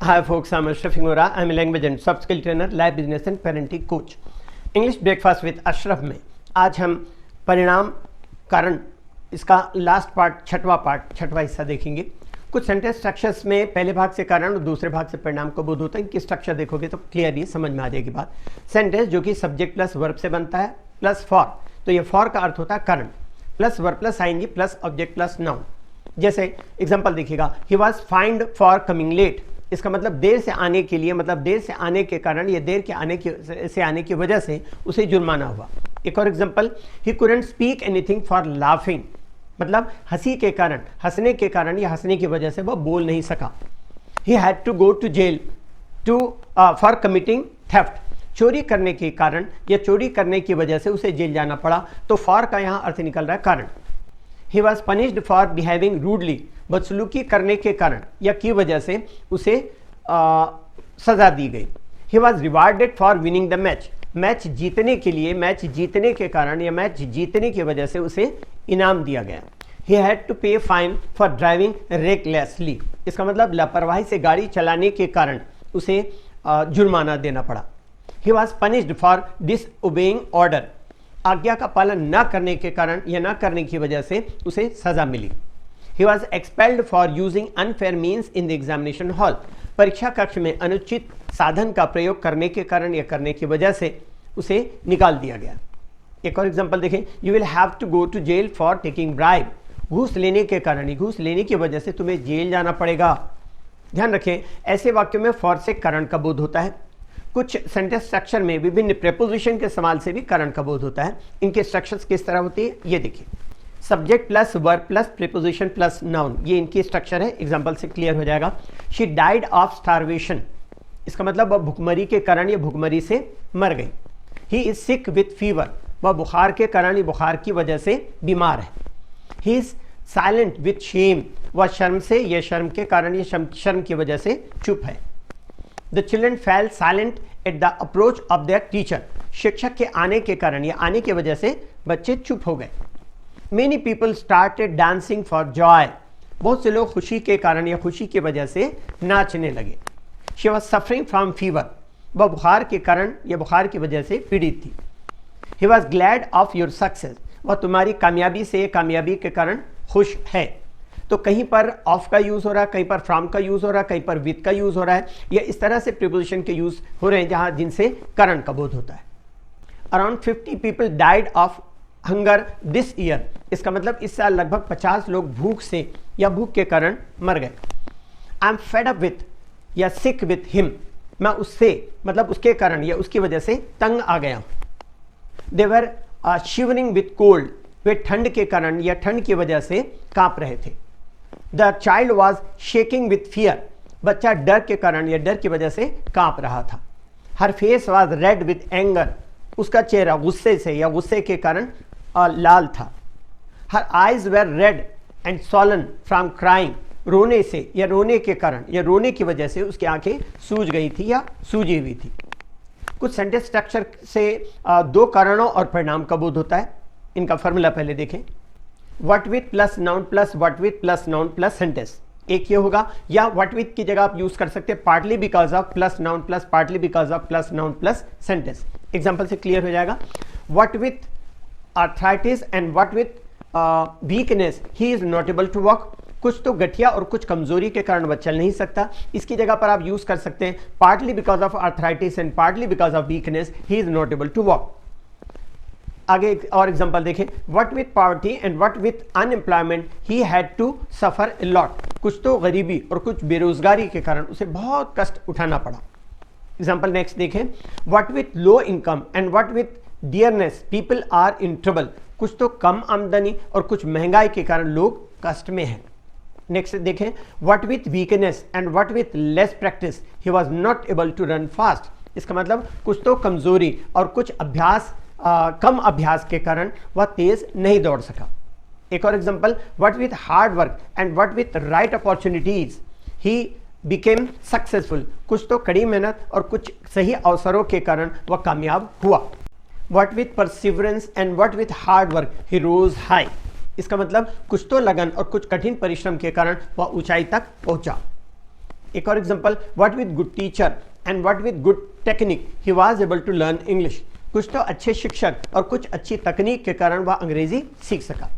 Hi folks, I'm Ashraf Ingora. I'm a language and soft skill trainer, life business and parenting coach. English breakfast with Ashraf में आज हम परिणाम कारण इसका last part छठवां हिस्सा देखेंगे। कुछ सेंटेंस स्ट्रक्चर्स में पहले भाग से कारण और दूसरे भाग से परिणाम का बोध होता है। इनकी स्ट्रक्चर देखोगे तो क्लियरली समझ में आ जाएगी बात। सेंटेंस जो कि सब्जेक्ट प्लस वर्ब से बनता है प्लस फॉर, तो ये फॉर का अर्थ होता है कारण, plus verb plus ING plus object plus noun. जैसे एग्जाम्पल देखिएगा, he was fined for coming late. इसका मतलब देर से आने के लिए, मतलब देर से आने के कारण या देर के आने की वजह से उसे जुर्माना हुआ। एक और example, he couldn't speak anything for laughing, मतलब हंसी के कारण, हंसने के कारण या हंसने की वजह से वह बोल नहीं सका। He had to go to jail for committing theft, चोरी करने के कारण या चोरी करने की वजह से उसे जेल जाना पड़ा, तो फॉर का यहाँ अर्थ निकल रहा है कारण। He was punished for behaving rudely, बदसलूकी करने के कारण या की वजह से उसे सजा दी गई। He was rewarded for winning the match, match जीतने के लिए, मैच जीतने के कारण या मैच जीतने की वजह से उसे इनाम दिया गया। ही हैड टू पे फाइन फॉर ड्राइविंग रेकलेसली, इसका मतलब लापरवाही से गाड़ी चलाने के कारण उसे जुर्माना देना पड़ा। He was punished for disobeying order, आज्ञा का पालन न करने के कारण या न करने की वजह से उसे सजा मिली। He was expelled for using unfair means in the examination hall, परीक्षा कक्ष में अनुचित साधन का प्रयोग करने के कारण या करने की वजह से उसे निकाल दिया गया। एक और एग्जांपल देखें, you will have to go to jail for taking bribe, घूस लेने के कारण, घूस लेने की वजह से तुम्हें जेल जाना पड़ेगा। ध्यान रखें, ऐसे वाक्यों में फॉर से कारण का बोध होता है। कुछ सेंटेंस स्ट्रक्चर में विभिन्न प्रेपोजिशन के इस्तेमाल से भी कारण का बोध होता है। इनके स्ट्रक्चर्स किस तरह होती है ये देखिए, subject plus verb plus preposition plus noun, ये इनकी स्ट्रक्चर है। एग्जांपल से क्लियर हो जाएगा। शी डाइड ऑफ स्टारवेशन, इसका मतलब वह भुखमरी के कारण या भुखमरी से मर गई। He is sick with fever, वह बुखार के कारण या बुखार की वजह से बीमार है। He is silent with shame, वह शर्म से या शर्म के कारण या शर्म की वजह से चुप है। The children fail silent at the approach of their teacher, शिक्षक के आने के कारण या आने की वजह से बच्चे चुप हो गए। Many people started dancing for joy, बहुत से लोग खुशी के कारण या खुशी की वजह से नाचने लगे। She was suffering from fever, वह बुखार के कारण या बुखार की वजह से पीड़ित थी। He was glad of your success, वह तुम्हारी कामयाबी से, कामयाबी के कारण खुश है। तो कहीं पर ऑफ का यूज हो रहा है, कहीं पर फ्रॉम का यूज हो रहा है, कहीं पर विद का यूज हो रहा है, या इस तरह से प्रीपोजिशन के यूज हो रहे हैं जहां जिनसे कारण का बोध होता है। Around 50 people died of hunger this year, इसका मतलब इस साल लगभग 50 लोग भूख से या भूख के कारण मर गए। I am fed up with या सिक विथ हिम, मैं उससे मतलब उसके कारण या उसकी वजह से तंग आ गया। दे वर शिवरिंग विथ कोल्ड, वे ठंड के कारण या ठंड की वजह से कांप रहे थे। The child was shaking with fear, बच्चा डर के कारण या डर की वजह से कांप रहा था। Her face was red with anger, उसका चेहरा गुस्से से या गुस्से के कारण लाल था। Her eyes were red and swollen from crying, रोने से या रोने के कारण या रोने की वजह से उसकी आंखें सूज गई थी या सूजी हुई थी। कुछ सेंटेंस स्ट्रक्चर से दो कारणों और परिणाम का बोध होता है। इनका फॉर्मूला पहले देखें, what with plus noun plus what with plus noun plus sentence, एक ये होगा, या व्हाट विथ की जगह आप यूज कर सकते हैं partly because of plus noun plus partly because of plus noun plus sentence. Example से क्लियर हो जाएगा। What with arthritis and what with weakness he is not able to walk, कुछ तो गठिया और कुछ कमजोरी के कारण वह चल नहीं सकता। इसकी जगह पर आप यूज कर सकते हैं partly because of arthritis and partly because of weakness he is not able to walk. आगे एक और एग्जांपल देखें, what with poverty and what with unemployment he had to suffer a lot, कुछ तो गरीबी और कुछ बेरोजगारी के कारण उसे बहुत कष्ट उठाना पड़ा। एग्जांपल नेक्स्ट देखें, what with low income and what with dearness people are in trouble, कुछ तो कम आमदनी और कुछ महंगाई के कारण लोग कष्ट में हैं। नेक्स्ट देखें, what with weakness and what with less practice he was not able to run fast, इसका मतलब कुछ तो कमजोरी और कुछ अभ्यास कम अभ्यास के कारण वह तेज नहीं दौड़ सका। एक और example, what with hard work and what with right opportunities he became successful, कुछ तो कड़ी मेहनत और कुछ सही अवसरों के कारण वह कामयाब हुआ। What with perseverance and what with hard work he rose high, इसका मतलब कुछ तो लगन और कुछ कठिन परिश्रम के कारण वह ऊंचाई तक पहुंचा। एक और example, what with good teacher and what with good technique he was able to learn English. कुछ तो अच्छे शिक्षक और कुछ अच्छी तकनीक के कारण वह अंग्रेजी सीख सका।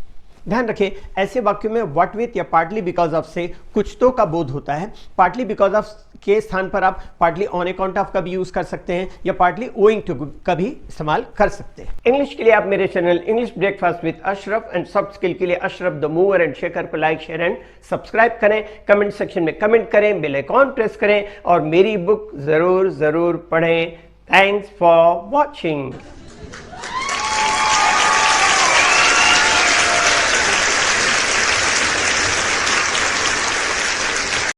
ध्यान रखें, ऐसे वाक्यों में व्हाट विथ या पार्टली बिकॉज ऑफ से कुछ तो का बोध होता है। पार्टली बिकॉज ऑफ के स्थान पर आप पार्टली ऑन अकाउंट ऑफ का भी यूज कर सकते हैं या पार्टली ओइंग टू का भी इस्तेमाल कर सकते हैं। इंग्लिश के लिए आप मेरे channel English breakfast with Ashraf and soft skill के लिए Ashraf the mover and shaker पर लाइक, शेयर एंड सब्सक्राइब करें। कमेंट सेक्शन में कमेंट करें, बेल आइकॉन प्रेस करें और मेरी बुक जरूर पढ़ें। Thanks for watching.